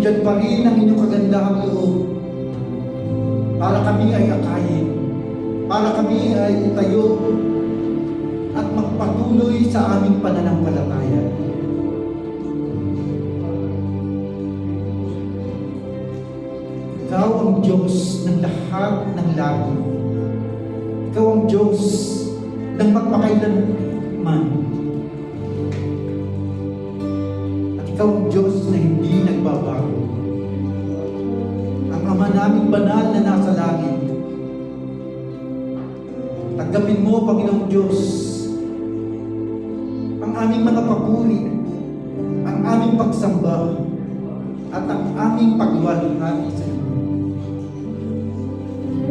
nandyan pa rin ang inyong kagandahang loob para kami ay akayin, para kami ay itayo at magpatuloy sa aming pananampalataya. Ikaw ang Diyos ng lahat ng langit. Ikaw ang Diyos ng magpakailanman. At ikaw ang Diyos na hindi nagbabago. Ang Ama naming banal na nasa langit. Tanggapin mo, Panginoong Diyos, ang aming mga papuri, ang aming pagsamba, at ang aming pagwalhati sa iyo.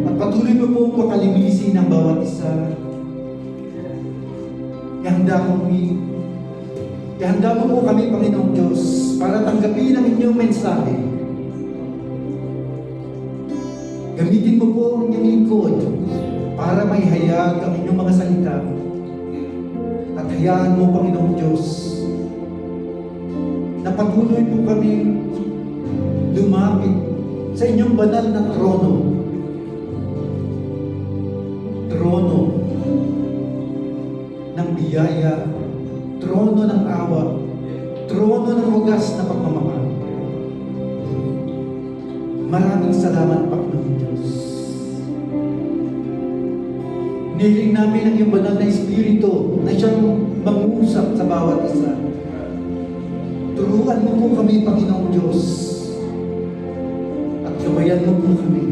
At patuloy mo po pakalinisin ang bawat isa. Ihanda mo po kami, Panginoong Diyos, para tanggapin ang inyong mensahe. Gamitin mo po ang inyong lingkod para maihayag ang inyong mga salita. At hayaan mo, Panginoong Diyos, na patuloy po kami lumapit sa inyong banal na trono. Trono ng biyaya, trono ng awa, trono ng wagas na pagmamahal. Maraming salamat, Panginoon Diyos. Niling namin ang iyong banal na Espiritu na siyang mangusap sa bawat isa. Turuan mo po kami, Panginoong Diyos, at gabayan mo po kami.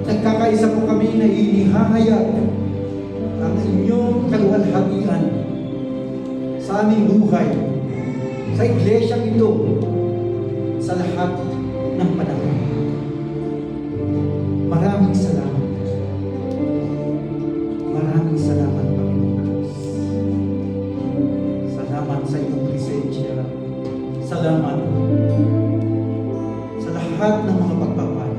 Nagkakaisa po kami na inihahayag ang inyong kaluwalhatian sa aming buhay, sa iglesyang ito, sa lahat ng panahon. Maraming salamat. Maraming salamat, Panginoon Diyos. Salamat sa iyong presensya. Salamat sa lahat ng mga pagpapala.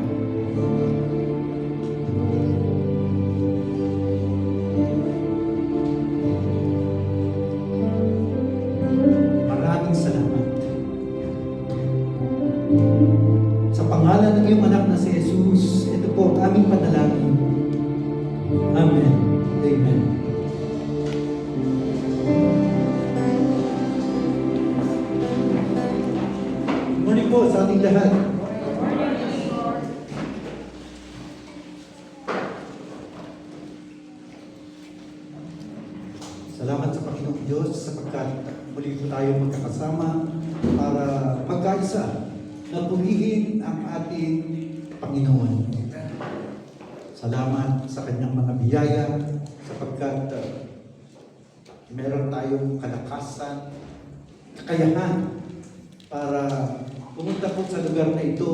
Maraming salamat. Sa pangalan ng iyong anak na si Jesus, ito po ang aming panalangin. Amen. Amen. Morning po sa ating lahat. Salamat sa Panginoong Diyos sapagkat muli po tayo magkakasama para magkaisa na purihin ang ating Panginoon. Salamat sa kanyang mga biyaya sapagkat meron tayong kalakasan, kakayahan para pumunta po sa lugar na ito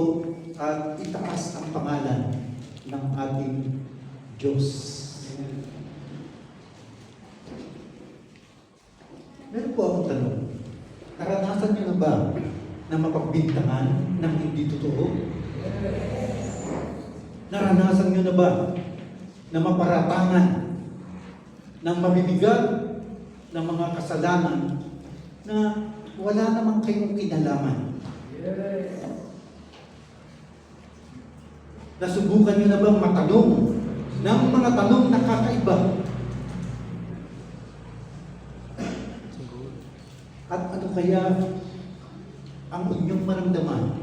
at itaas ang pangalan ng ating Diyos. Meron po akong tanong. Naranasan niyo na ba na mapagbintangan ng hindi totoo? Naranasan niyo na ba na maparatangan ng mabibigat ng mga kasalanan na wala namang kayong kinalaman? Nasubukan niyo na bang matanong ng mga tanong na kakaiba? At ano kaya ang inyong maramdaman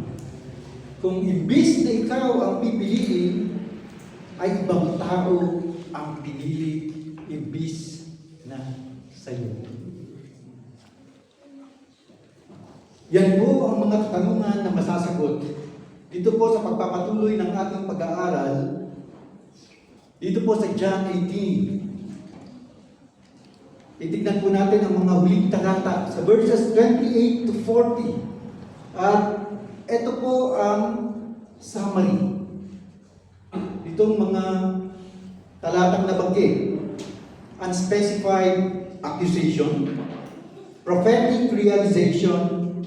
kung imbis na ikaw ang pipiliin, ay ibang tao ang pinili imbis na sa'yo? Yan po ang mga katanungan na masasagot dito po sa pagpapatuloy ng ating pag-aaral dito po sa John 18. Titignan po natin ang mga huling talata sa verses 28 to 40. At ito po ang summary. Itong mga talatang nabanggit. Unspecified accusation, prophetic realization,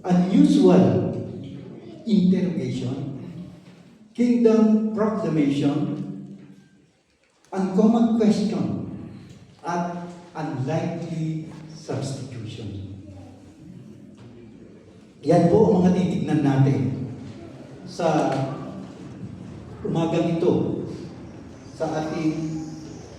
unusual interrogation, kingdom proclamation, uncommon question, at unlikely substitution. Yan po ang mga titignan natin sa umagang ito, sa ating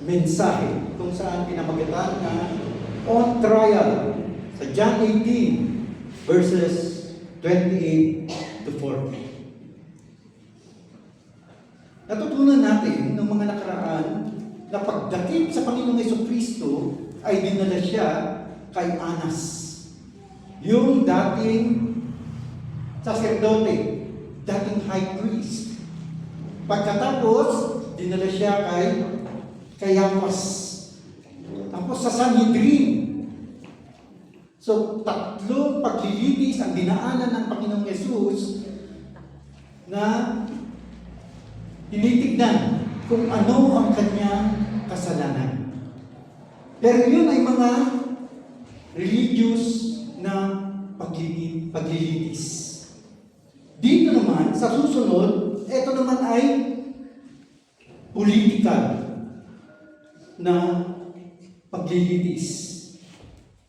mensahe, kung saan pinamagatan na on trial sa John 18 verses 28 to 40. Natutunan natin ng mga nakaraan na pagdating sa Panginoong Jesucristo ay dinala siya kay Anas, yung dating saserdote, dating high priest. Pagkatapos, dinala siya kay Caiaphas. Tapos sa Sanhedrin. So, tatlong paglilitis ang dinaanan ng Panginoong Yesus na tinitignan kung ano ang kanyang kasalanan. Pero yun ay mga religious na paglilitis. Dito naman, sa susunod, ito naman ay political na paglilitis.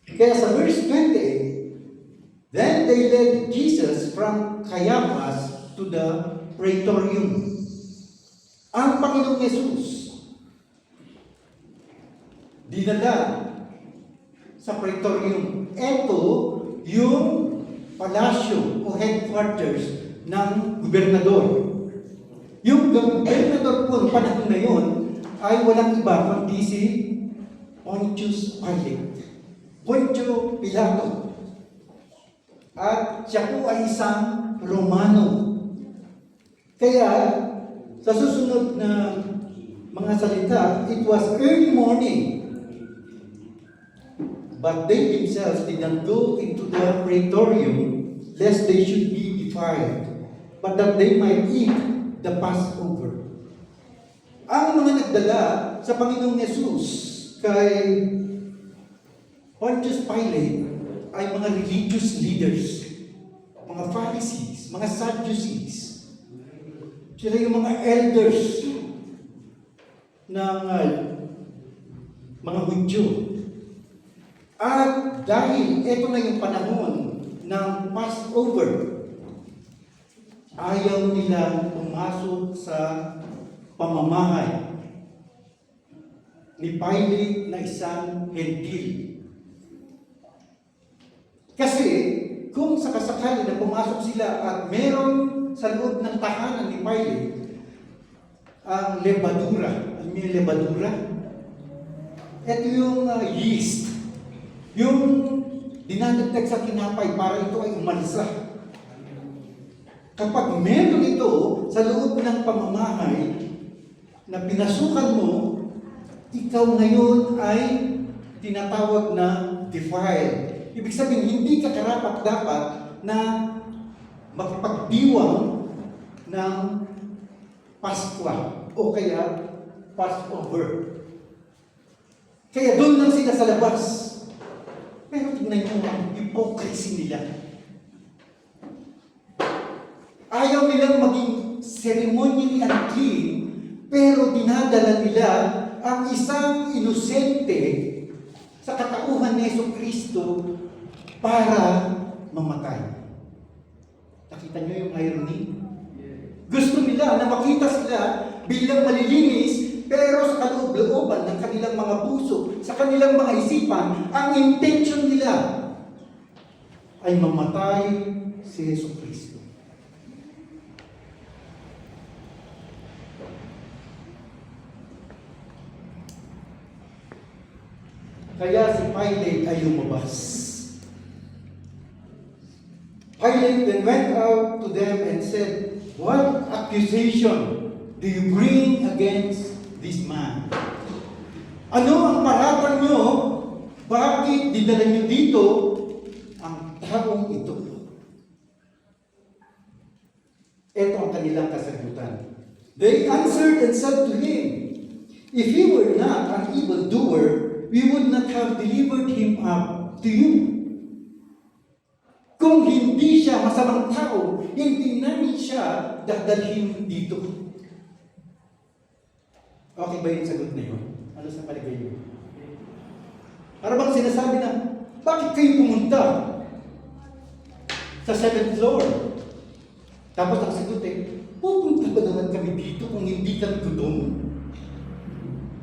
Kaya sa verse 28, then they led Jesus from Caiaphas to the praetorium. Ang Panginoong Yesus dinala sa praetorium. Ito yung palasyo o headquarters ng gobernador. Yung gobernador po ng panahon na yun ay walang iba kundi si Pontius Pilate. Poncio Pilato. At siya po ay isang Romano. Kaya, sa susunod na mga salita, it was early morning. But they themselves did not go into the praetorium, lest they should be defiled, but that they might eat the Passover. Ang mga nagdala sa Panginoong Yesus kay Pontius Pilate ay mga religious leaders, mga Pharisees, mga Sadducees. Sila yung mga elders ng mga Hudyo. At dahil ito na yung panahon ng Passover, ayaw nilang pumasok sa pamamahay ni Pilate na isang hentil. Kasi kung sakasakali na pumasok sila at meron sa loob ng tahanan ni Pilate ang lebadura. Ano yung lebadura? Ito yung yeast. Yung dinadagdag sa tinapay para ito ay umalsa. Kapag meron ito sa loob ng pamamahay na pinasukan mo, ikaw ngayon ay tinatawag na defiled. Ibig sabihin, hindi ka karapat-dapat na makipagdiwang ng Paskwa o kaya Passover. Kaya doon lang sila sa labas. Pero tingnan nyo ang hypocrisy nila. Ayaw nilang maging ceremonially unclean, pero dinadala nila ang isang inosente sa katauhan ni Jesucristo para mamatay. Nakita nyo yung irony? Gusto nila na makita sila bilang malilinis, pero sa kaloob-looban ng kanilang mga puso, sa kanilang mga isipan, ang intention nila ay mamatay si Jesucristo. Kaya si Pilate ay lumabas. Pilate then went out to them and said, "What accusation do you bring against this man?" Ano ang paratang nyo? Bakit dinala nyo dito ang taong ito? Ito ang kanilang kasagutan. They answered and said to him, "If he were not an evildoer, we would not have delivered him up to you. Kung hindi siya masamang tao, hindi namin siya dadalhin dito." Okay ba yung sagot na yun? Ano sa palagay nyo? Para bang sinasabi na, bakit kayo pumunta? sa 7th floor. Tapos ang sagot pupunta ba naman kami dito kung hindi kami gutom?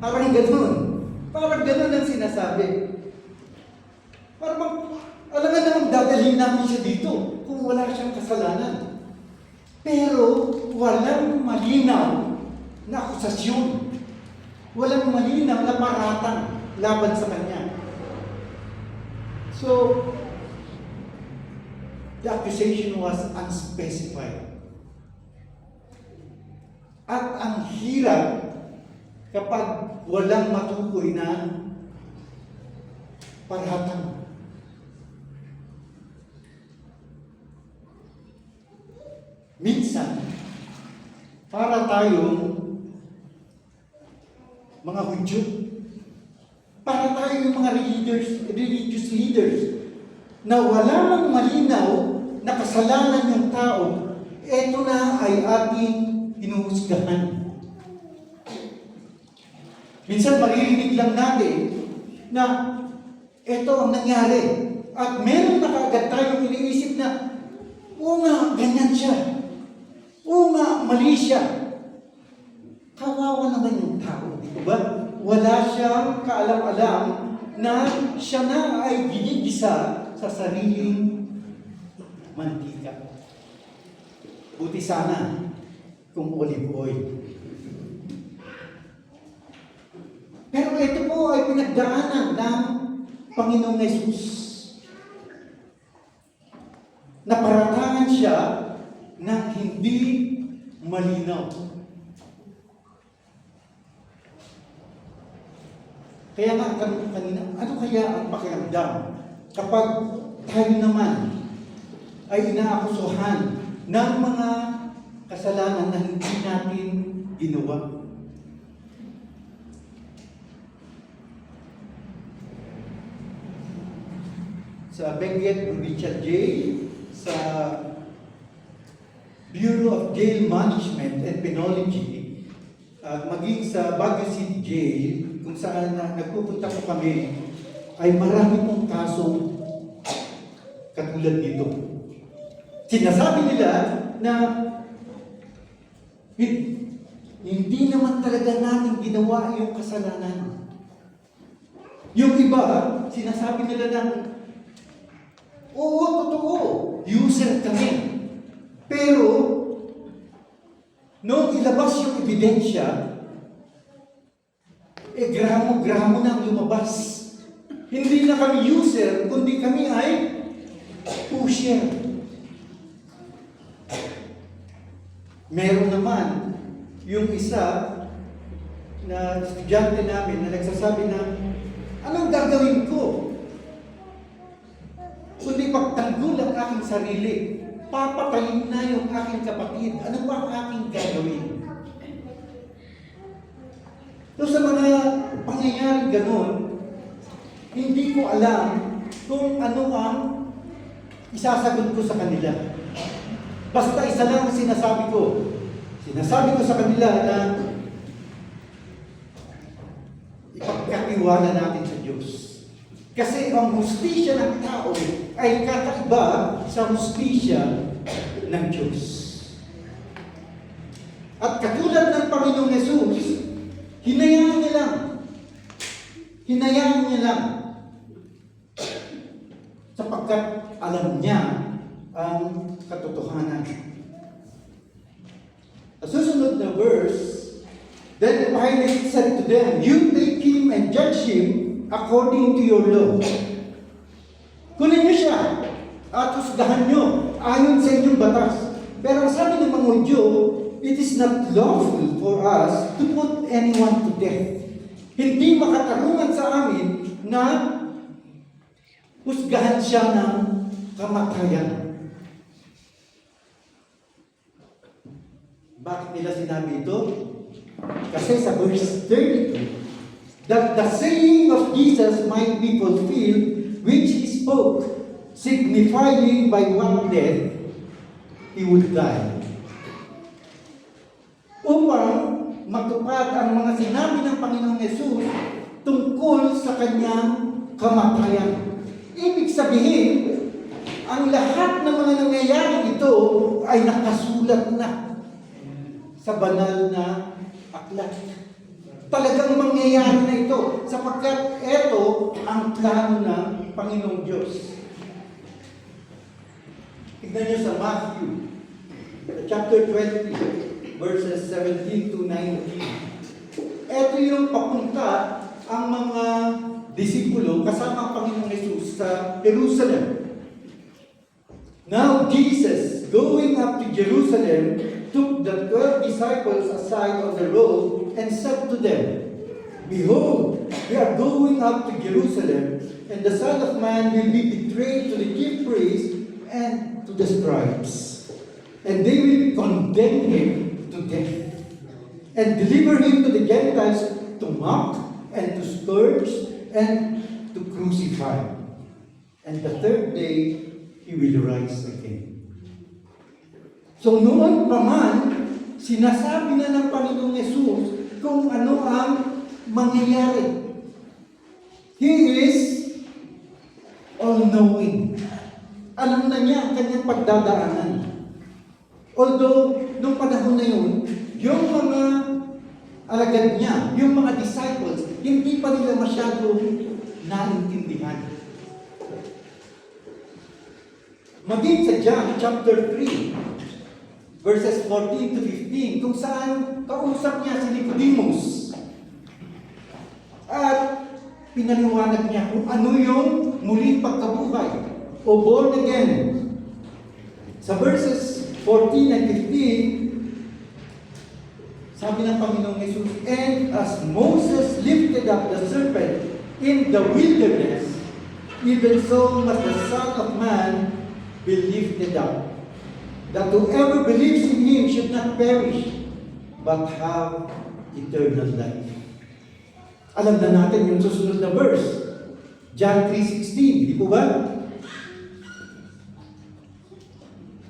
Parang ganun. Parang ganun ang sinasabi. Parang alangan namang dadalhin namin siya dito kung wala siyang kasalanan. Pero walang malinaw na akusasyon. Walang malinaw na paratang laban sa kanya. So, the accusation was unspecified. At ang hirap kapag walang matukoy na paratang. Minsan, para tayong mga Hudyo, para tayong mga religious leaders, na wala mang malinaw na kasalanan ng tao, eto na ay ating hinuhusgahan. Minsan maririnig lang natin na eto ang nangyari. At meron na kaagad tayong iniisip na, oo nga, ganyan siya. Oo nga, mali siya. Kawawa naman yung tao, di ba? Wala siyang kaalam-alam na siya na ay ginigisa sa sariling mantika. Buti sana kung olive oil. Pero ito po ay pinagdaanan ng Panginoong Yesus. Naparatangan siya ng hindi malinaw. Kaya nga kanina, ano kaya ang pakiramdam kapag tayo naman ay inaakusuhan ng mga kasalanan na hindi natin ginawa? Sa Benguet Provincial Jail, sa Bureau of Jail Management and Penology, at maging sa Baguio City Jail, kung saan nagpupunta po kami, ay marami pong kasong katulad nito. Sinasabi nila na hindi naman talaga namin ginawa yung kasalanan. Yung iba, sinasabi nila na, oo, totoo, user kami. Pero, nung ilabas yung ebidensya, gramo-gramo nang lumabas. Hindi na kami user, kundi kami ay pusher. Meron naman yung isa na estudyante namin na nagsasabi na, anong gagawin ko? Kundi pagtanggol ang aking sarili, papatayin na yung aking kapatid. Ano ba ang aking gagawin? So sa mga pangyayaring ganon, hindi ko alam kung ano ang isasagot ko sa kanila. Basta isa lang ang sinasabi ko. Sinasabi ko sa kanila na ipagkatiwala natin sa Diyos. Kasi ang hustisya ng tao ay kakaiba sa hustisya ng Diyos. At katulad ng Panginoong Yesus, hinayaan niya lang. Hinayaan niya lang. Sapagkat alam niya ang katotohanan. Sa susunod na verse, then Pilate said to them, you take him and judge him according to your law. Kunin niyo siya at husgahan niyo ayon sa inyong batas. Pero sabi ng mga Hudyo, it is not lawful for us to put anyone to death. Hindi makatarungan sa amin na husgahan siya ng kamatayan. Bakit nila sinabi ito? Kasi sa verse 32, that the saying of Jesus might be fulfilled, which he spoke, signifying by one death he would die. Upang matupad ang mga sinabi ng Panginoong Yesus tungkol sa kanyang kamatayan. Ibig sabihin, ang lahat ng mga nangyayari ito ay nakasulat na sa banal na aklat. Talagang mangyayari na ito sapagkat ito ang plano ng Panginoong Diyos. Tignan niyo sa Matthew, chapter 20, verses 17 to 19. Ito yung papunta ang mga disipulo kasama ang Panginoong Yesus sa Jerusalem. Now Jesus, going up to Jerusalem, took the 12 disciples aside on the road and said to them, Behold, we are going up to Jerusalem, and the Son of Man will be betrayed to the chief priests and to the scribes. And they will condemn him to death, and deliver him to the Gentiles to mock, and to scourge, and to crucify. And the third day, he will rise again. So noon pa man, sinasabi na ng Panginoong Yesus kung ano ang mangyayari. He is all-knowing. Alam na niya ang kanyang pagdadaanan. Although, nung panahon na yun, yung mga alagad niya, yung mga disciples, hindi pa nila masyadong naintindihan. Maging sa John chapter 3, verses 14 to 15, kung saan kausap niya si Nicodemus. At pinaliwanag niya kung ano yung muling pagkabuhay o born again. Sa verses 14 and 15, sabi ng Panginoong Jesus, And as Moses lifted up the serpent in the wilderness, even so must the Son of Man be lifted up, that whoever believes in Him should not perish, but have eternal life. Alam na natin yung susunod na verse, John 3:16, di po ba?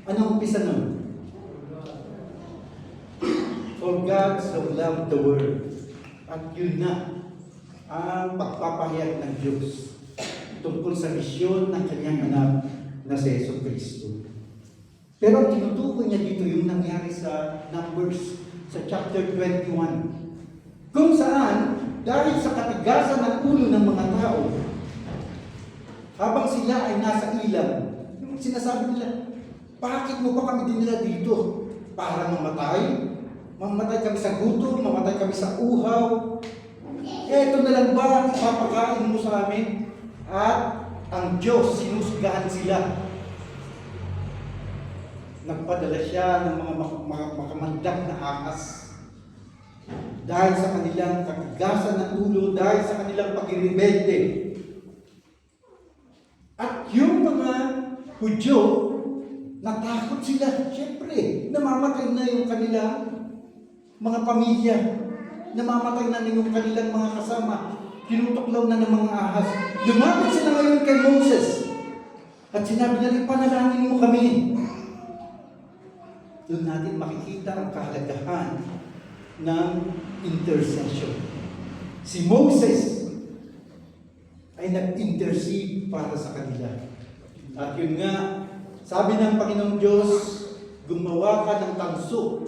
Anong umpisa nun? For God so loved the world. At yun na ang pagpapahayag ng Diyos tungkol sa misyon ng kanyang anak na si Jesucristo. Pero ang tinutukoy niya dito yung nangyari sa Numbers, sa chapter 21. Kung saan, dahil sa katigasan ng ulo ng mga tao, habang sila ay nasa ilang, sinasabi nila, bakit mo pa kami dinala dito? Para mamatay? Mamatay kami sa gutom, mamatay kami sa uhaw. Eto na lang ba ang ipapakain mo sa amin? At ang Diyos, sinusgahan sila. Nagpadala siya ng mga makamandag na ahas. Dahil sa kanilang katigasan ng ulo, dahil sa kanilang pagrebelde. At yung mga Hudyo, natakot sila. Siyempre, namamatay na yung kanilang mga pamilya. Namamatay na yung kanilang mga kasama. Tinutuklaw na ng mga ahas. Lumapit sila ngayon kay Moses. At sinabi nila, ipanalangin mo kami. Doon natin makikita ang kahalagahan ng intercession. Si Moses ay nag-intercede para sa kanila. At yun nga, sabi ng Panginoong Diyos, gumawa ka ng tanso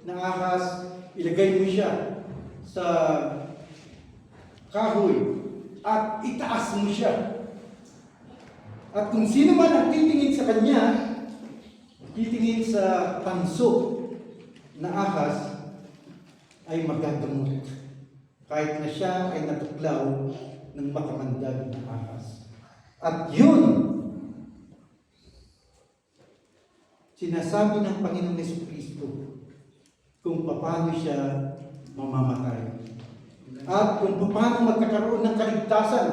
ng ahas, ilagay mo siya sa kahoy at itaas mo siya. At kung sino man ang titingin sa kanya, titingin sa tanso na ahas, ay magagamot. Kahit na siya ay natuklaw ng makamandag na ahas. At yun, sinasabi ng Panginoong Jesucristo kung paano siya mamamatay. At kung paano magkakaroon ng kaligtasan.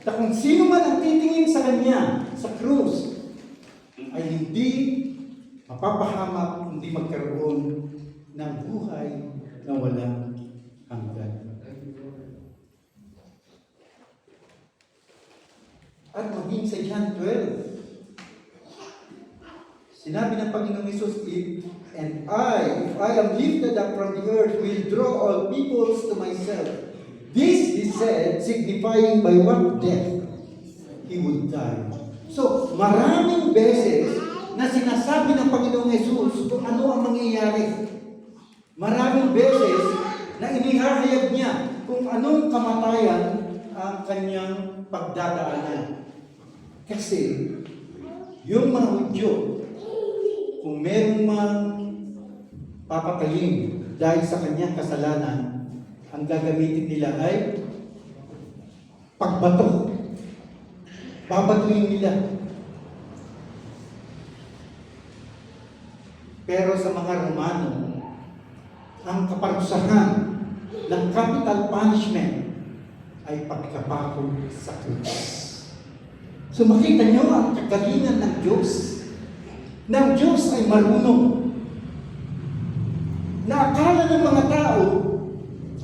Na kung sino man ang titingin sa kanya, sa krus, ay hindi mapapahamak, hindi magkaroon ng buhay na walang hanggan. At maging sa John 12, sinabi ng Panginoong Hesus, And I, if I am lifted up from the earth, will draw all peoples to myself. This he said, signifying by what death he would die. So, maraming beses na sinasabi ng Panginoong Yesus kung ano ang mangyayari. Maraming beses na inihahayag niya kung anong kamatayan ang kanyang pagdadaanan. Kasi, yung mga Hudyo, kung merong mang papatayin dahil sa kanyang kasalanan, ang gagamitin nila ay pagbato. Babatuin nila. Pero sa mga Romano, ang kaparusahan ng capital punishment ay pagkapako sa krus. So makita niyo ang kagalingan ng Diyos. Ng Diyos ay marunong. Na akala ng mga tao,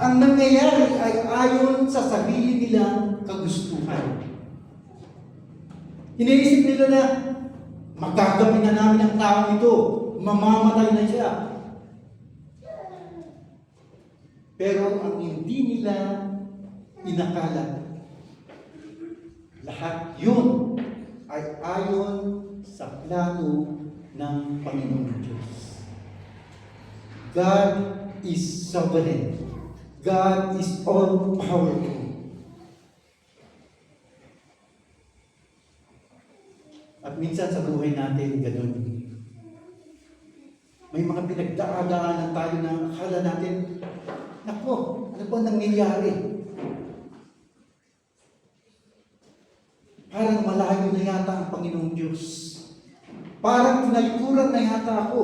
ang nangyayari ay ayon sa sarili nilang kagustuhan. Iniisip nila na magagamin na namin ang tao ito, mamamatay na siya. Pero ang hindi nila inakala, lahat yun ay ayon sa plano ng Panginoong Diyos. God is sovereign. God is all-powerful. At minsan sa buhay natin, ganun. May mga pinagdaan tayo na akala natin, nako, ano ba nangyayari? Parang malayo na yata ang Panginoong Diyos. Parang tinalikuran na yata ako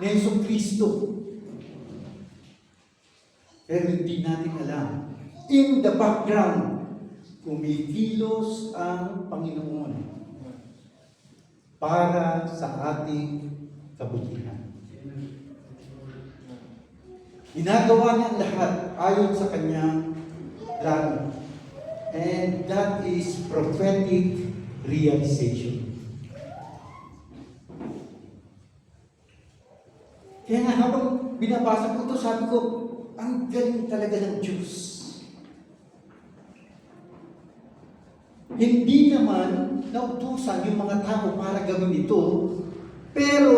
ni Yesu Kristo. Pero hindi natin alam. In the background, kumikilos ang Panginoon para sa ating kabutihan. Ginagawa niya ang lahat ayon sa kanyang plano. And that is prophetic realization. Kaya nga habang binabasa ko ito, sabi ko, ang galing talaga ng Diyos. Hindi naman nautusan yung mga tao para gawin ito, pero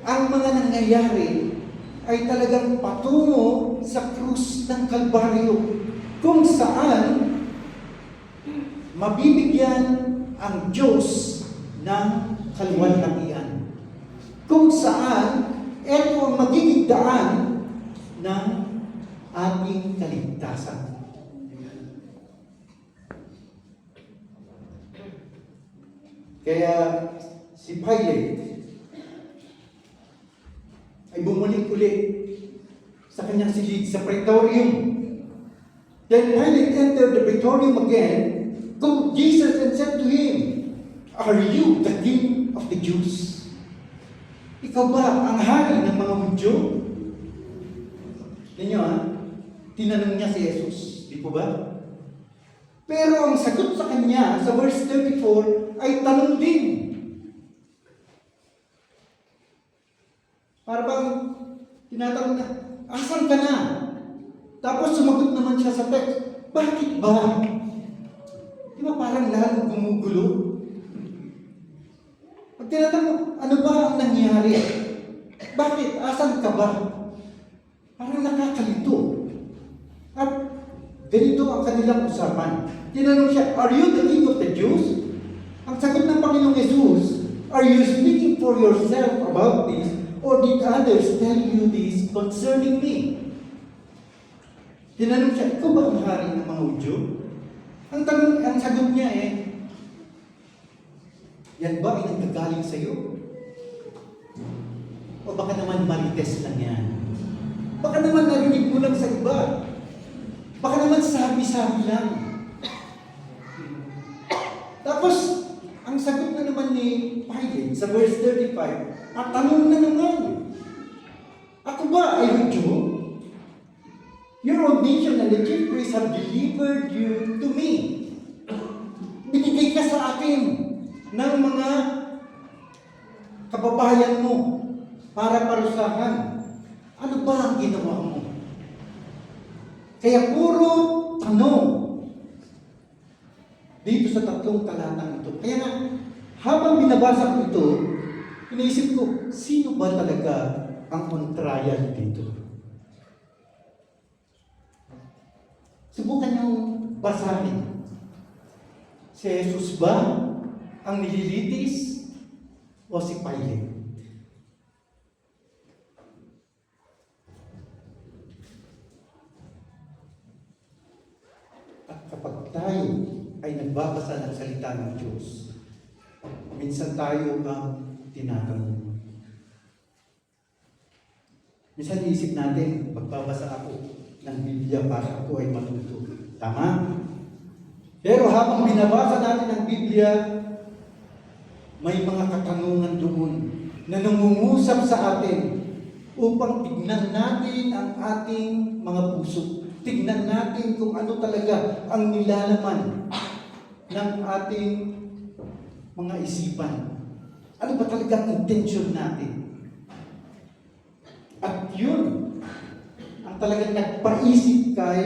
ang mga nangyayari ay talagang patungo sa krus ng Kalbaryo, kung saan mabibigyan ang Diyos ng kaluwalhatian. Kung saan ito ang magiging daan ng ating kaligtasan. Kaya si Pilate ay bumalik ulit sa kanyang silid sa praetorium. Then Pilate entered the praetorium again, called Jesus and said to him, "Are you the king of the Jews?" Ikaw ba ang hari ng mga Hudyo? Ninyo tinanong niya si Jesus, di po ba? Pero ang sagot sa kanya sa verse 34 ay tanong din. Para bang tinatanong na, asan ka na? Tapos sumagot naman siya sa text, bakit ba? Di ba parang lalong gumugulo? Pag tinatanong, ano ba ang nangyari? Bakit? Asan ka ba? Parang nakakalito. At ganito ang kanilang usapan. Tinanong siya, "Are you the king of the Jews?" Ang sagot ng Panginoong Jesus, "Are you speaking for yourself about this, or did others tell you this concerning me?" Tinanong siya, "Ikaw ba ang hari ng mga Hudyo?" Ang sagot niya yan ba ay nanggagaling sa iyo? O baka naman marites lang yan? Baka naman narinig mo lang sa iba? Baka naman sabi-sabi lang? Tapos, ang sagot na naman ni Pilate sa verse 35, at tanong na naman, "Ako ba ay Hudyo? Your own nation and the chief priests have delivered you to me." Binigay ka sa akin ng mga kababayan mo para parusahan. Ano ba ang ginawa mo? Kaya puro tanong. dito sa tatlong talatang ito. Kaya nga, habang binabasa ko ito, iniisip ko, sino ba talaga ang on trial dito? Subukan niyong basahin. Si Jesus ba ang nililitis o si Pilate? At kapag tayo ay nagbabasa ng salita ng Diyos, minsan tayo ang tinatanong. Minsan iisip natin, magbabasa ako ng Biblia para ako ay matuto. Tama? Pero habang binabasa natin ang Biblia, may mga katanungan doon na nangungusap sa atin upang tignan natin ang ating mga puso. Tignan natin kung ano talaga ang nilalaman ng ating mga isipan. Ano ba talaga ang intention natin? At yun ang talagang nagpaisip kay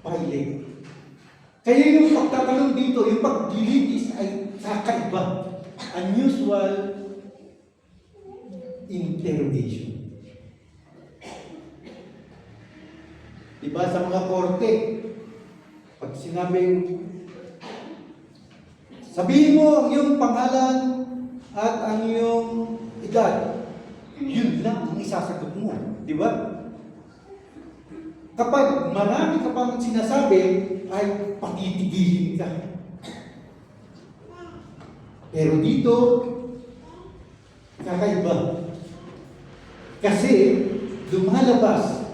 Pilate. Kaya yung pagtatanong dito, yung paglilitis ay kakaiba. Unusual interrogation. Diba sa mga korte, pag sinabing, sabihin mo ang iyong pangalan at ang iyong edad, yun lang ang isasagot mo. Diba? Kapag marami ka pang sinasabi, ay patitigilin ka. Pero dito, kakaiba. Kasi lumalabas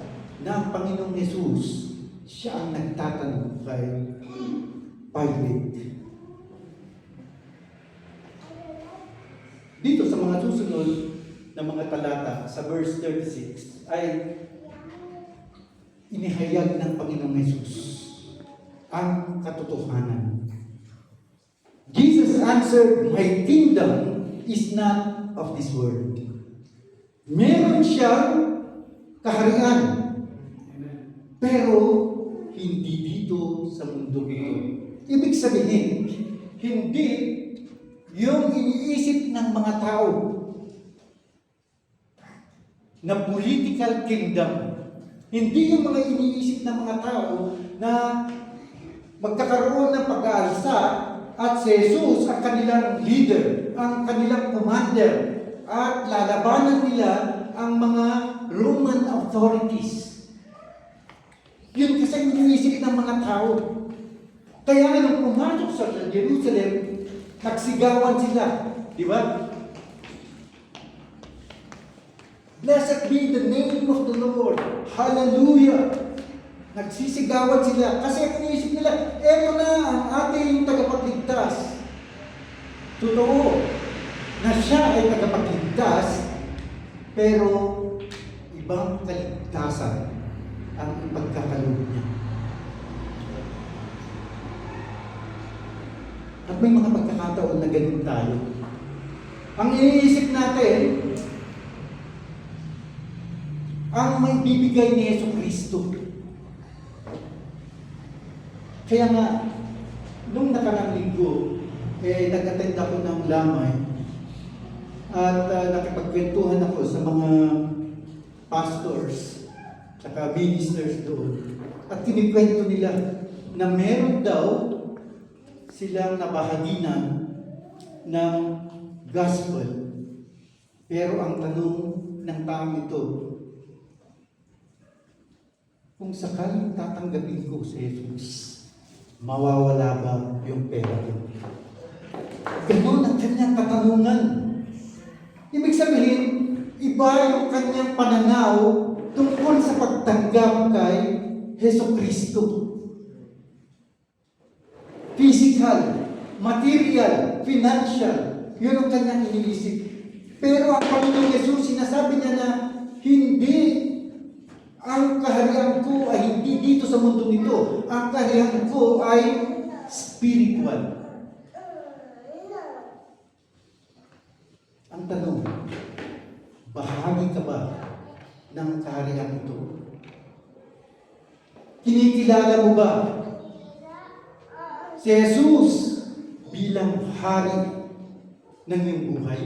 na ang Panginoong Yesus, siya ang nagtatanong kay Pilate. Dito sa mga susunod na mga talata, sa verse 36, ay inihayag ng Panginoong Yesus ang katotohanan. Jesus answered, "My kingdom is not of this world." Meron siyang kaharian, pero hindi dito sa mundo ito. Ibig sabihin, hindi yung iniisip ng mga tao na political kingdom. Hindi yung mga iniisip ng mga tao na magkakaroon ng pag-aalsa at si Jesus ang kanilang leader, ang kanilang commander, at lalabanan nila ang mga Roman authorities. Yun kasi ang iniisip ng mga tao. Kaya nga nung pumasok sa Jerusalem, nagsigawan sila. Di ba? Blessed be the name of the Lord. Hallelujah! Nagsisigawan sila kasi ang iniisip nila, eto na ang ating tagapagligtas. Totoo na siya ay tagapagligtas, pero ibang kaligtasan ang ipagkakaloob niya. At may mga pagkakataon na ganun tayo. Ang iniisip natin, ang may bibigay ni Yesu Kristo. Kaya nga, nung nakarang linggo, nag-attend ako ng lamay at nakipagkwentuhan ako sa mga pastors at ministers doon. At kinikwento nila na meron daw silang nabahaginan ng gospel. Pero ang tanong ng taong ito, kung sakaling tatanggapin ko si Jesus, mawawala ba yung pera ko? Ganon ang kanyang katanungan. Ibig sabihin, iba yung kanyang pananaw tungkol sa pagtanggap kay Hesus Kristo. Physical, material, financial, yun ang kanyang iniisip. Pero ang Panginoong Yesus, sinasabi niya na hindi ang kaharian ko ay hindi dito sa mundo nito. Ang kaharian ko ay spiritual. Ang tanong, bahagi ka ba ng kaharian ito? Kinikilala mo ba si Jesus bilang hari ng iyong buhay?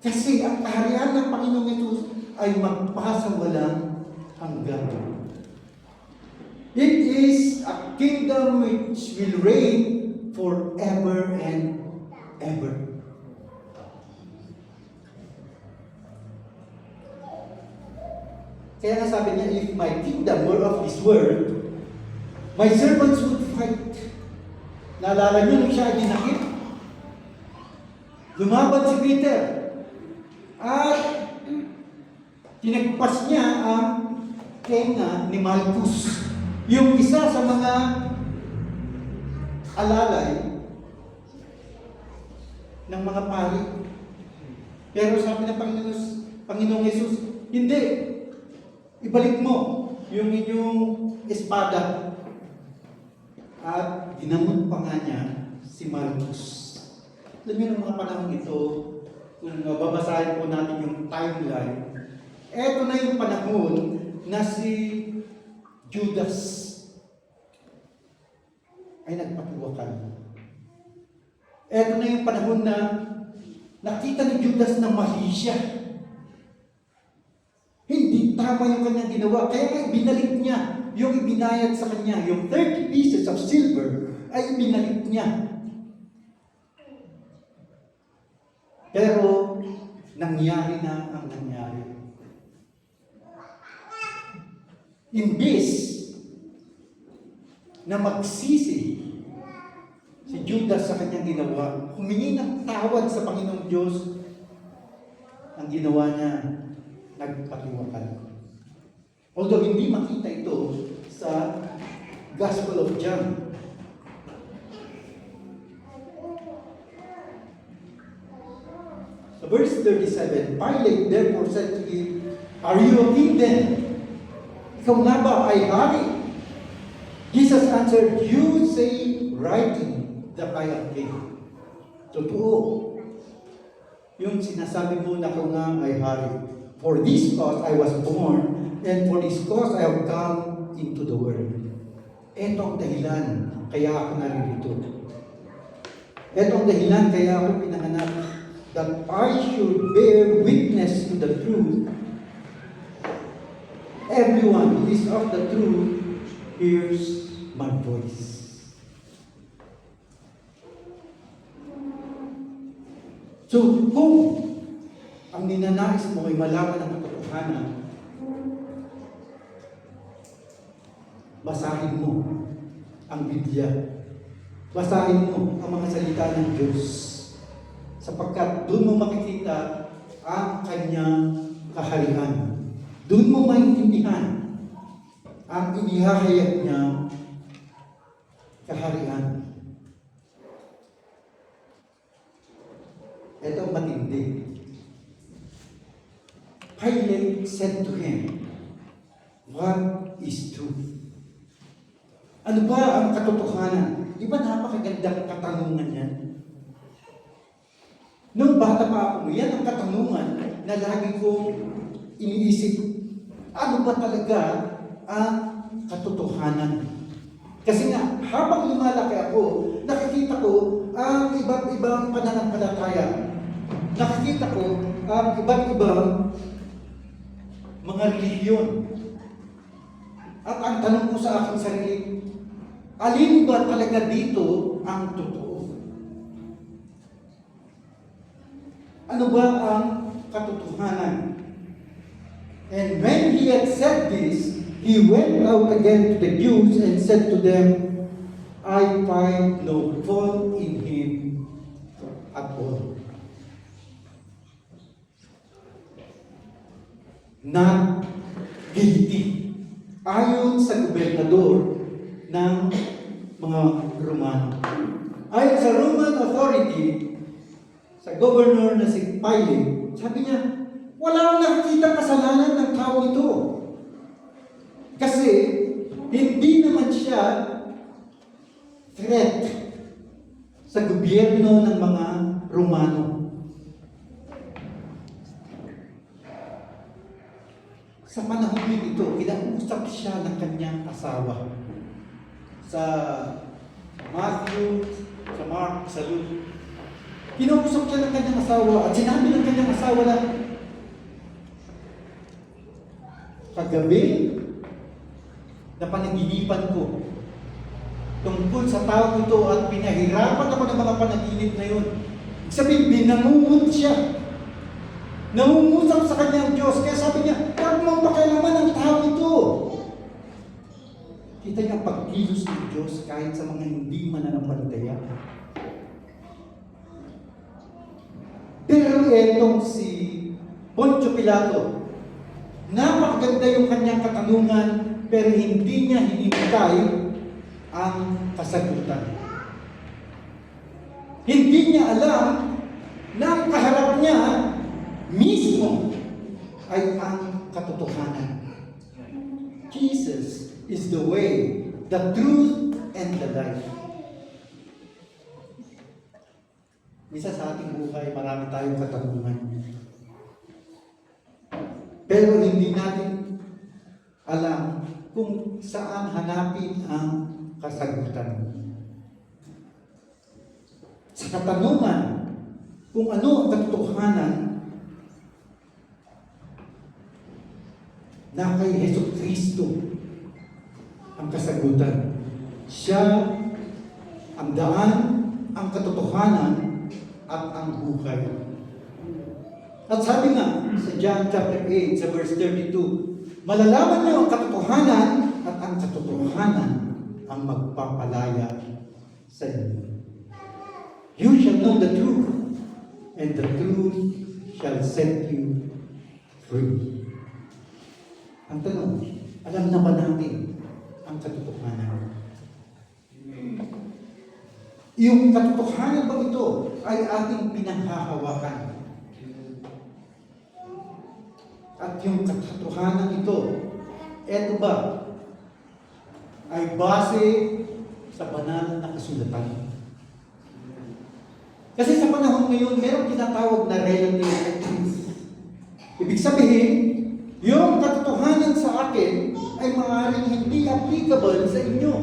Kasi ang kaharian ng Panginoong Yesus ay magpasawalang hanggan. It is a kingdom which will reign forever and ever. Kaya nga sabi niya, if my kingdom were of this world, my servants would fight. Naalala niyo nung siya ay dinakip? Lumaban si Peter. At tinagpas niya ang tenga ni Malchus. Yung isa sa mga alalay ng mga pari. Pero sabi ng Panginoong Yesus, hindi. Ibalik mo yung inyong espada. At ginamot pa nga niya si Malchus. Alam niyo ng mga panahon ito, kung babasahin po natin yung timeline, eto na yung panahon na si Judas ay nagpatiwakan. Eto na yung panahon na nakita ni Judas na mali siya. Hindi tama yung kanyang ginawa. Kaya nga binalik niya yung ibinayad sa kanya. Yung 30 pieces of silver ay binalik niya. Pero nangyari na ang nangyari. Imbis na magsisi si Judas sa kanyang ginawa, humingi ng tawad sa Panginoong Diyos, ang ginawa niya, nagpatiwakal. Although hindi makita ito sa Gospel of John. Sa verse 37, Pilate therefore said to him, "Are you a king then? Ikaw nga ba ay hari?" Jesus answered, "You say rightly that I am king." Totoo. Yung sinasabi mo na ako nga ay hari. For this cause I was born, and for this cause I have come into the world. Ito ang dahilan kaya ako naririto. Ito ang dahilan kaya ako pinanganak, that I should bear witness to the truth. Everyone who is of the truth hears my voice. So, kung ang ninanais mo ay malaman ang katotohanan, basahin mo ang Biblia. Basahin mo ang mga salita ng Diyos. Sapagkat doon mo makikita ang kanyang kaharian. Doon mo maintindihan ang inihahayag niya kaharian. Ito ang matindi. Pilate said to him, "What is truth?" Ano ba ang katotohanan? Di ba napakagandang katanungan yan? Nung bata pa ako, yan ang katanungan na lagi kong iniisip. Ano ba talaga ang katotohanan? Kasi nga, habang lumalaki ako, nakikita ko ang iba't ibang pananampalataya. Nakikita ko ang iba't ibang mga relihiyon. At ang tanong ko sa aking sarili, alin ba talaga dito ang totoo? Ano ba ang katotohanan? And when he had said this, he went out again to the Jews and said to them, "I find no fault in him at all." Not guilty. Ayon sa gobernador ng mga Romano. Ayon sa Roman authority, sa governor na si Pilate, sabi niya, wala akong nakikita kasalanan ng tao ito. Kasi hindi naman siya threat sa gobyerno ng mga Romano. Sa panahon din ito, kinausap siya ng kanyang asawa. sa Matthew, sa Mark, sa Luke. Kinausap siya ng kanyang asawa at sinabi ng kanyang asawa na, kagabi na panaginipan ko tungkol sa tao ito at pinahirapan ako ng mga panaginip na yun. Sabihin, binangungot siya. Nangungusap sa kanyang Diyos. Kaya sabi niya, huwag mong pakialaman ang tao ito. Kita niya pagkilos ng Diyos kahit sa mga hindi mananampalataya. Pero etong si Poncio Pilato, napakaganda yung kanyang katanungan, pero hindi niya hinintay ang kasagutan. Hindi niya alam na ang kaharap niya mismo ay ang katotohanan. Jesus is the way, the truth, and the life. Isa sa ating buhay, marami tayong katanungan. Pero hindi natin alam kung saan hanapin ang kasagutan. Sa katanungan, kung ano ang katotohanan na kay Hesus Kristo ang kasagutan. Siya ang daan, ang katotohanan, at ang buhay. At sabi nga sa John chapter 8, sa verse 32, malalaman niyo ang katotohanan at ang katotohanan ang magpapalaya sa inyo. You shall know the truth, and the truth shall set you free. Ang tanong, alam na ba natin ang katotohanan? Yung katotohanan ba ito ay ating pinanghahawakan? At yung katotohanan ito, eto ba, ay base sa banal na kasulatan? Kasi sa panahon ngayon, merong tinatawag na relative truth. Ibig sabihin, yung katotohanan sa akin ay maaaring hindi applicable sa inyo.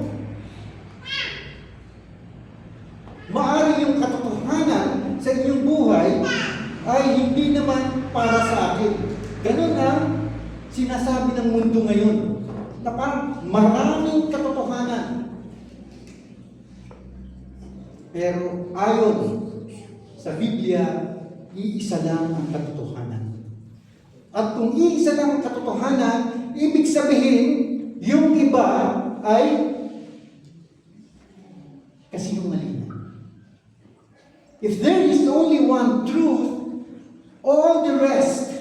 Maaaring yung katotohanan sa inyong buhay ay hindi naman para sa akin. Ganun ang sinasabi ng mundo ngayon. Na parang maraming katotohanan. Pero ayon sa Biblia, iisa lang ang katotohanan. At kung iisa lang ang katotohanan, ibig sabihin, yung iba ay kasinungalingan. If there is only one truth, all the rest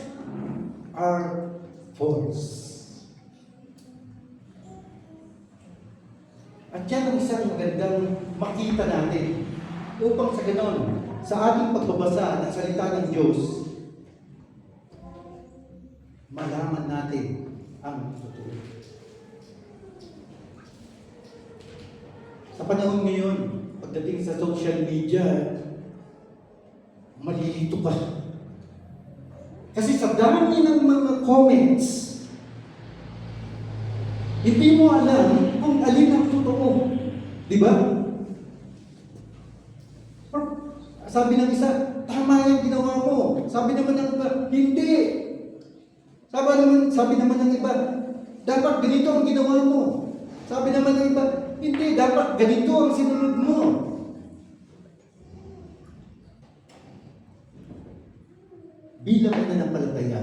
are false. At yan ang isang magandang makita natin upang sa ganon, sa ating pagbabasa ng salita ng Diyos, malaman natin ang totoo. Sa panahon ngayon, pagdating sa social media, malilito ka. Kasi sa dami ng mga comments, hindi mo alam kung alin ang totoo. Di ba? Sabi ng isa, tama yung ginawa mo. Sabi naman ng iba, hindi. Sabi naman ng iba, dapat ganito ang ginawa mo. Sabi naman ng iba, hindi, dapat ganito ang sinunod mo. Bilang mananampalataya,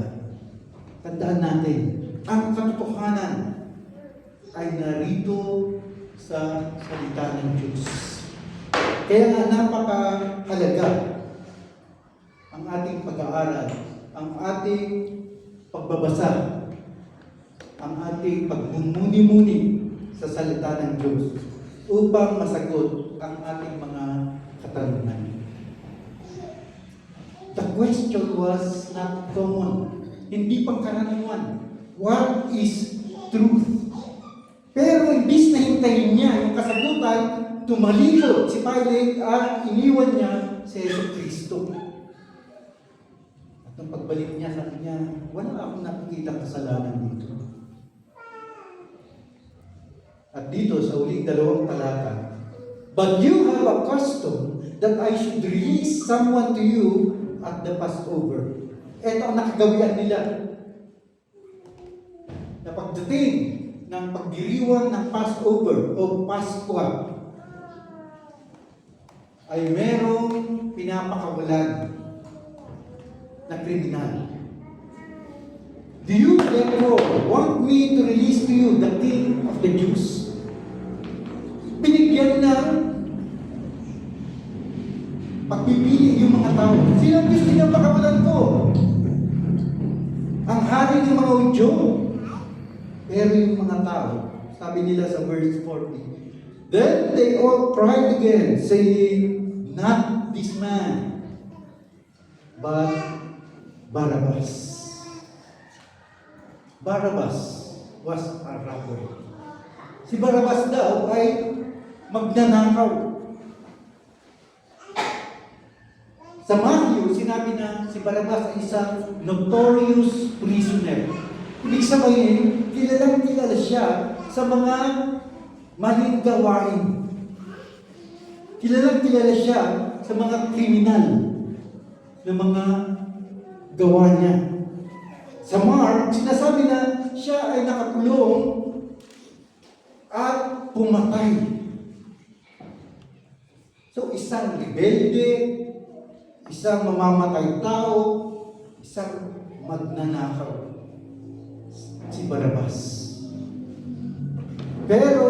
tandaan natin, ang katotohanan ay narito sa salita ng Diyos. Kaya nga napakahalaga ang ating pag-aaral, ang ating pagbabasa, ang ating pagmumuni-muni sa salita ng Diyos upang masagot ang ating mga katanungan. The question was not common, hindi pangkaraniwan. What is truth? Pero imbis na hintayin niya yung kasagutan, tumalikod si Pilate at iniwan niya si Hesus Kristo. At nung pagbalik niya, sabi niya, wala akong nakikita kasalanan dito. At dito sa uling 2 talata, but you have a custom that I should release someone to you at the Passover. Ito ang nakagawian nila. Na pagdating ng pagdiriwang ng Passover o Paskwa, ay merong pinapakawalan na kriminal. Do you therefore want me to release to you the King of the Jews? Binigyan ng pagpipili yung mga tao. Sino ang gusto niya pakawalan ko? Ang hari ng mga Hudyo. Pero yung mga tao, sabi nila sa verse 40, then they all cried again, saying, not this man, but Barabbas. Barabbas was a robber. Si Barabbas daw ay magnanakaw. Sa Matthew, sinabi na si Barabbas ay isang notorious prisoner. Ibig sabihin, kilalang kilala siya sa mga maling gawain. Kilalang kilala siya sa mga kriminal na mga gawa niya. Sa Mark, sinasabi na siya ay nakakulong at pumatay. So, isang rebelde, isang mamamatay tao, isang magnanakaw. Si Barabbas. Pero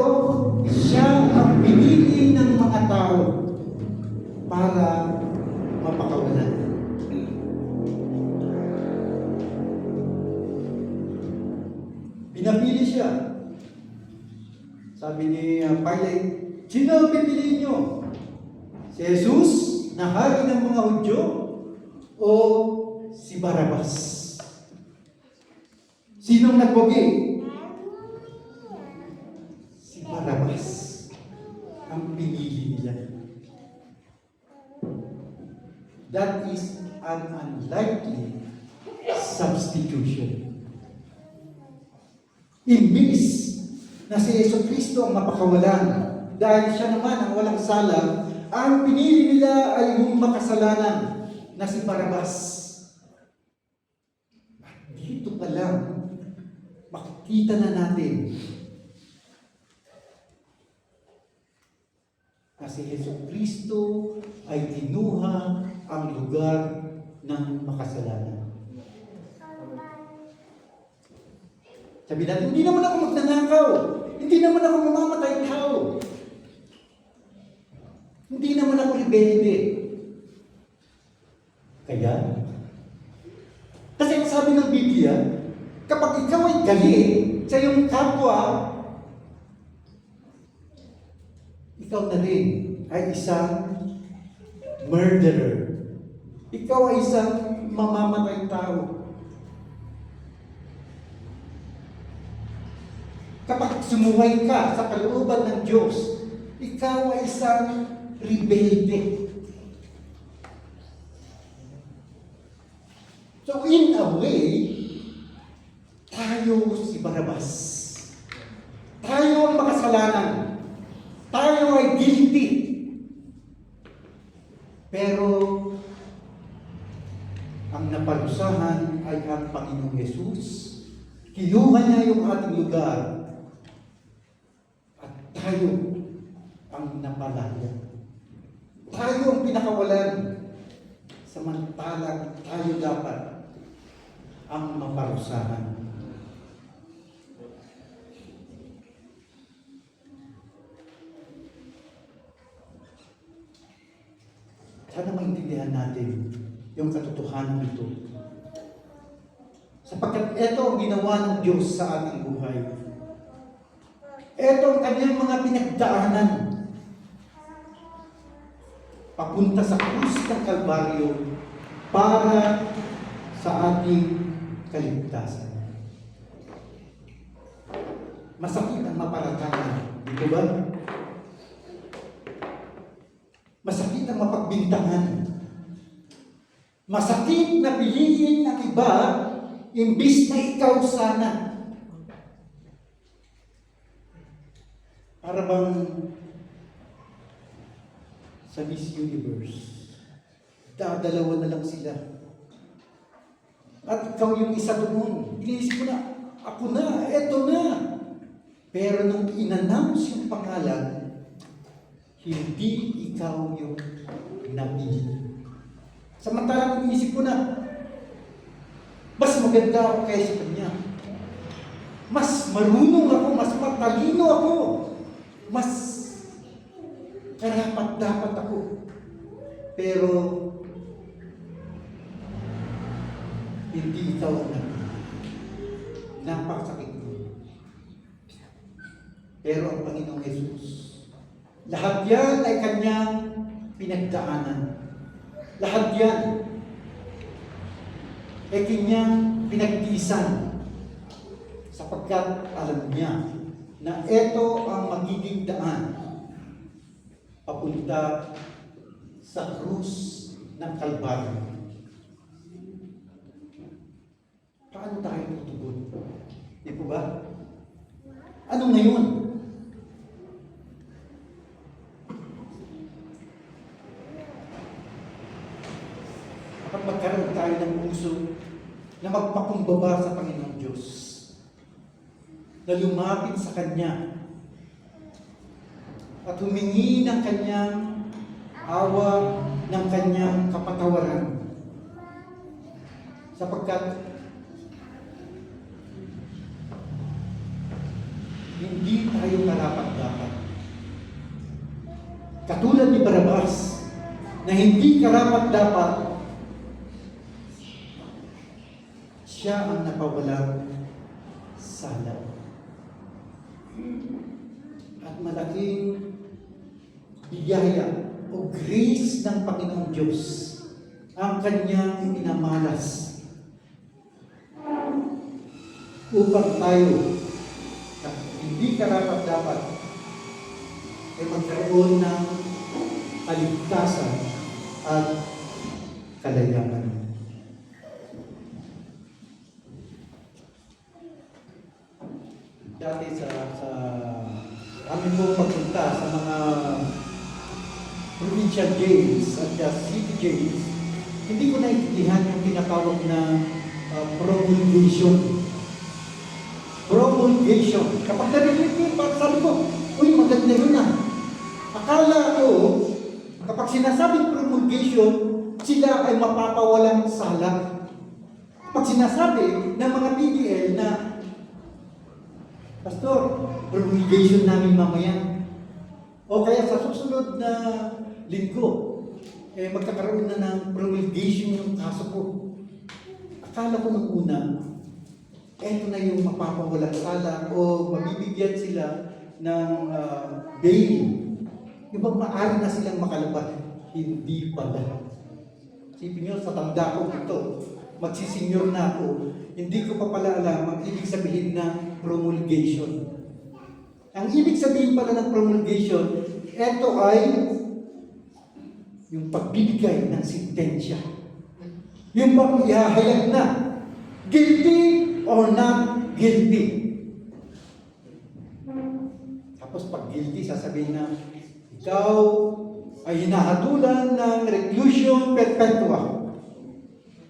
siya ang pinili ng mga tao para mapakawalan. Pinapili siya. Sabi ni Pilate, sino ang pipiliin niyo? Si Jesus, na hari ng mga Hudyo, o si Barabbas? Sinong nagwagi? Si Barabbas ang pinili nila. That is an unlikely substitution. Imbis na si Jesucristo ang mapakawalan dahil siya naman ang walang sala, ang pinili nila ay yung makasalanan na si Barabbas. Dito pa lang, makikita na natin na si Jesucristo ay kinuha ang lugar ng makasalanan. Sabi natin, hindi naman ako magnanakaw. Hindi naman ako mamamatay tao. Hindi naman ako rebelde. Kaya, kasi sabi ng Biblia, kapag ikaw ay galit sa iyong kapwa, ikaw na rin ay isang murderer. Ikaw ay isang mamamatay tao. Kapag sumuhay ka sa kalooban ng Diyos, ikaw ay isang rebelde. So in a way, tayo si Barabbas. Tayo ang makasalanan. Tayo ay guilty. Pero ang naparusahan ay ang Panginoong Yesus. Kinuha niya yung ating lugar. Tayo ang napalaya. Tayo ang pinakawalan. Samantalang tayo dapat ang maparusahan. Sana maintindihan natin yung katotohanan nito. Sapagkat ito ang ginawa ng Diyos sa ating buhay. Ito ang kanyang mga pinagdaanan papunta sa krus ng Kalbaryo para sa ating kaligtasan. Masakit ang maparatangan, di ba? Masakit ang mapagbintangan. Masakit na piliin ng iba imbis na ikaw sana. Para bang sa Miss Universe, dadalawa na lang sila. At ikaw yung isa doon. Iniisip ko na, ako na, eto na. Pero nung in-announce yung pangalan, hindi ikaw yung napili. Samantalang iniisip ko na, mas maganda ako kaysa kanya. Mas marunong ako, mas matalino ako. Mas karapat-dapat ako. Pero, hindi ikaw ang napili. Napakasakit mo. Pero ang Panginoong Jesus, lahat yan ay kanyang pinagdaanan. Lahat yan ay kanyang pinagtiisan. Sapagkat alam niya na ito ang magiging daan papunta sa krus ng Kalbaryo. Paano tayo tutugon? Di po ba? Ano ngayon? Kapag magkaroon tayo ng puso na magpakumbaba sa Panginoong Diyos, na lumapit sa Kanya at humingi ng Kanyang awa, ng Kanyang kapatawaran, sapagkat hindi tayo karapat-dapat. Katulad ni Barabas, na hindi karapat-dapat, siya ang napawalang sala. At malaking biyaya o grace ng Panginoong Diyos ang Kanyang pinamalas upang tayo na hindi karapat-dapat ay magkaroon ng kaligtasan at kalayakan. Dati sa amin po pagpunta sa mga provincial jails at city jails, hindi ko naintindihan yung tinatawag na promulgation. Promulgation. Kapag narinig ko, sabi ko, uy, maganda yun ah. Akala ko, kapag sinasabing promulgation, sila ay mapapawalang sala. Pag sinasabi ng mga PDL na, Pastor, promulgation namin mamaya. O kaya sa susunod na linggo, magkakaroon na ng promulgation yung kaso ko. Akala ko nung una, eto na yung mapapawalang sala o mabibigyan sila ng bail. Yung bang maaari na silang makalabas? Hindi pala. Isipin nyo, sa tanda ko ito, magsisenyor na ako, hindi ko pa pala alam ang ibig sabihin ng promulgation. Ang ibig sabihin pala ng promulgation, ito ay yung pagbibigay ng sentensya. Yung bang ihahayag na, guilty or not guilty. Tapos pag guilty, sasabihin na, ikaw ay hinahatulan ng reclusion perpetua.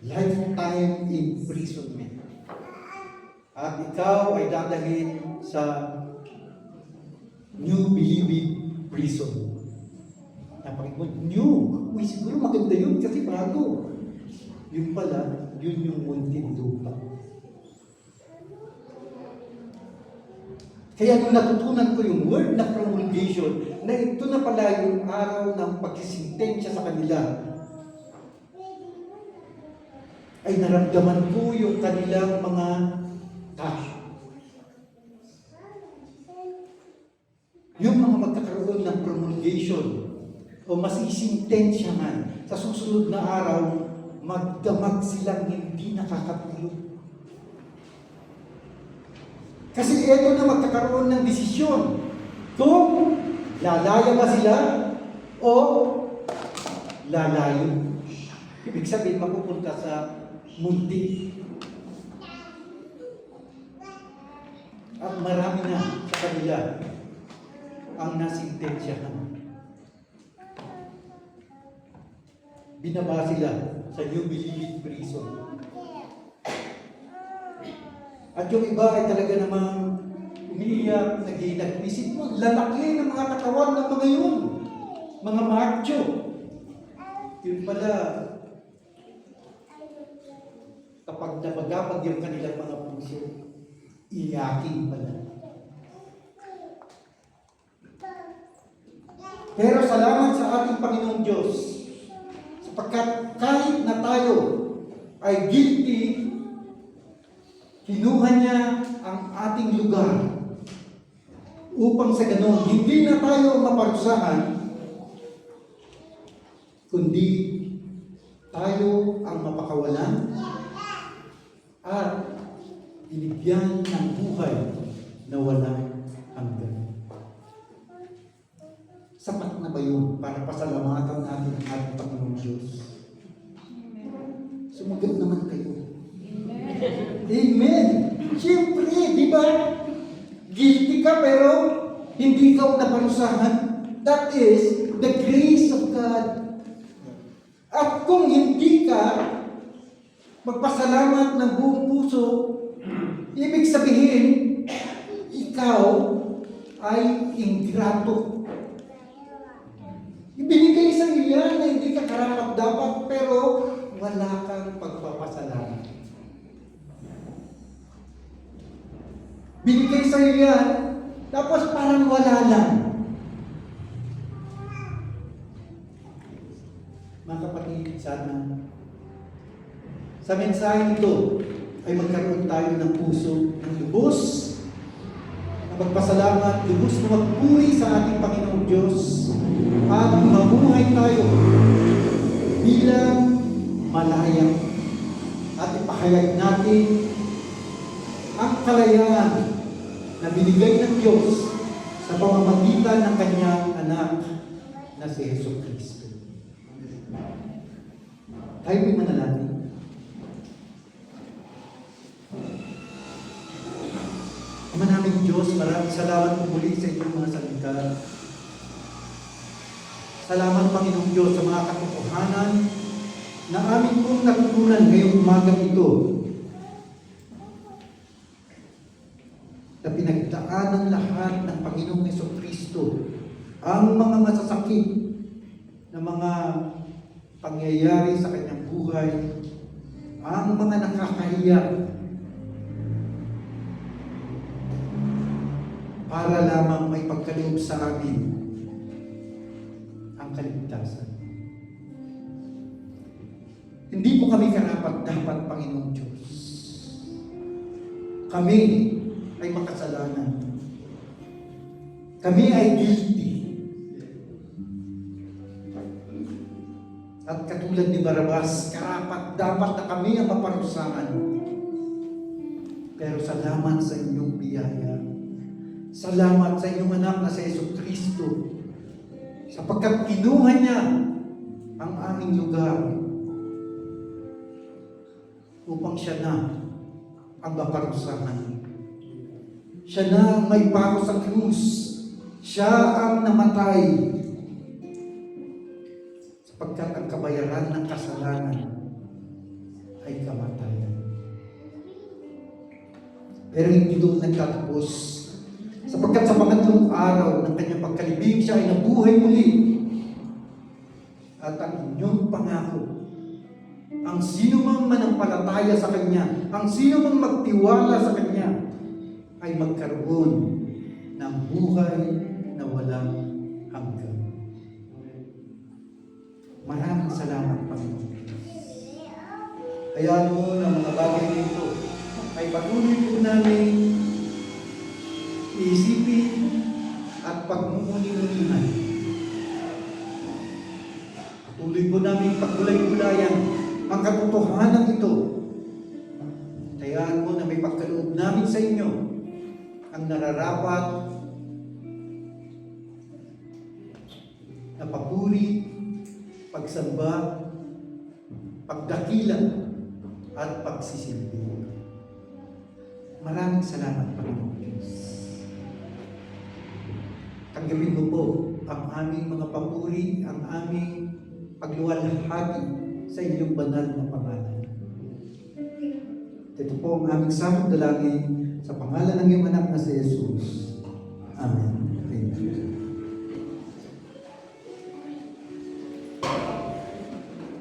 Lifetime imprisonment. At ikaw ay dadalhin sa New Bilibid Prison. Napakit mo, new. Uy, siguro maganda yun kasi bago. Yun pala, yun yung Muntinlupa. Kaya nung natutunan ko yung word na promulgation, na ito na pala yung araw ng pagsisintensya sa kanila, ay naramdaman ko yung kanilang mga kaso. Yung mga magkakaroon ng promulgation o masisintensya man, sa susunod na araw, magdamag silang hindi nakakatulog. Kasi ito na magkakaroon ng desisyon kung lalaya ba sila o lalayo. Ibig sabihin, mapupunta sa munti. At marami na sa kanila ang nasintensyahan. Binaba sila sa New Bilibid Prison. At yung iba ay talaga namang umiiyak, nag-iisip mo, lalaki ng mga katawan ng mga yun. Mga macho. Yun pala, kapag nabagabag yung kanilang mga puso, iyakin pala. Pero salamat sa ating Panginoong Diyos, sapagkat kahit na tayo ay guilty, kinuha niya ang ating lugar upang sa ganun, hindi na tayo maparusahan, kundi tayo ang mapakawalan at binigyan ng buhay na walang hanggan. Sapat na ba yun para pasalamatan natin ang ating Panginoong Diyos? Sumagot naman kayo. Amen! Siyempre, di ba? Guilty ka pero hindi ka naparusahan. That is the grace of God. At kung hindi ka magpasalamat ng buong puso, ibig sabihin, ikaw ay ingrato. Ibinigay sa iyo yan na hindi ka karapat-dapat, pero wala kang pagpapasalamat. Binigay sa iyo yan, tapos parang wala lang. Mga kapatid, sana sa mensahe nito ay magkaroon tayo ng puso ng lubos, na magpasalamat, lubos na magpuri sa ating Panginoong Diyos, at mabuhay tayo bilang malaya at ipahayag natin ang kalayaan na binigay ng Diyos sa pamamagitan ng Kanyang anak na si Jesucristo. Tayo may manalangin. Ama namin Diyos, maraming salamat po muli sa inyong mga salita. Salamat Panginoong Diyos sa mga katotohanan na amin pong natutunan ngayong umagang ito, na pinagdaan ng lahat ng Panginoong Jesucristo ang mga masasakit na mga pangyayari sa kanyang buhay, ang mga nakakahiya, para lamang may pagkaloob sa amin ang kaligtasan. Hindi po kami karapat-dapat, Panginoong Diyos. Kami ay makasalanan. Kami ay guilty. At katulad ni Barabas, karapat-dapat na kami ang maparusahan. Pero salamat sa inyong biyaya. Salamat sa inyong anak na si Jesucristo, sapagkat kinuha niya ang aming lugar upang siya na ang maparusahan. Siya na ang may pako sa krus. Siya ang namatay, sapagkat ang kabayaran ng kasalanan ay kamatayan. Pero hindi doon nagtatapos, sapagkat sa pangatlong araw ng kanyang pagkalibing, siya ay nabuhay muli. At ang inyong pangako, ang sino mang manampalataya sa Kanya, ang sino mang magtiwala sa Kanya, ay magkaroon ng buhay na walang hanggan. Maraming salamat, Panginoon. Kaya mo ng mga bagay nito ay patuloy po namin iisipin at pagmumuni-munihan. Patuloy po namin paggulay-gulayan ang katotohanan ito. Tayaan mo na may pagkaloob namin sa inyo ang nararapat na papuri, pagsamba, pagdakila, at pagsisilbi. Maraming salamat, Panginoon Diyos. tanggapin mo po ang aming mga papuri, ang aming pagluwalhati sa iyong banal na pangalan. Ito po ang aming samot dalangin sa pangalan ng iyong anak na si Jesus. Amen.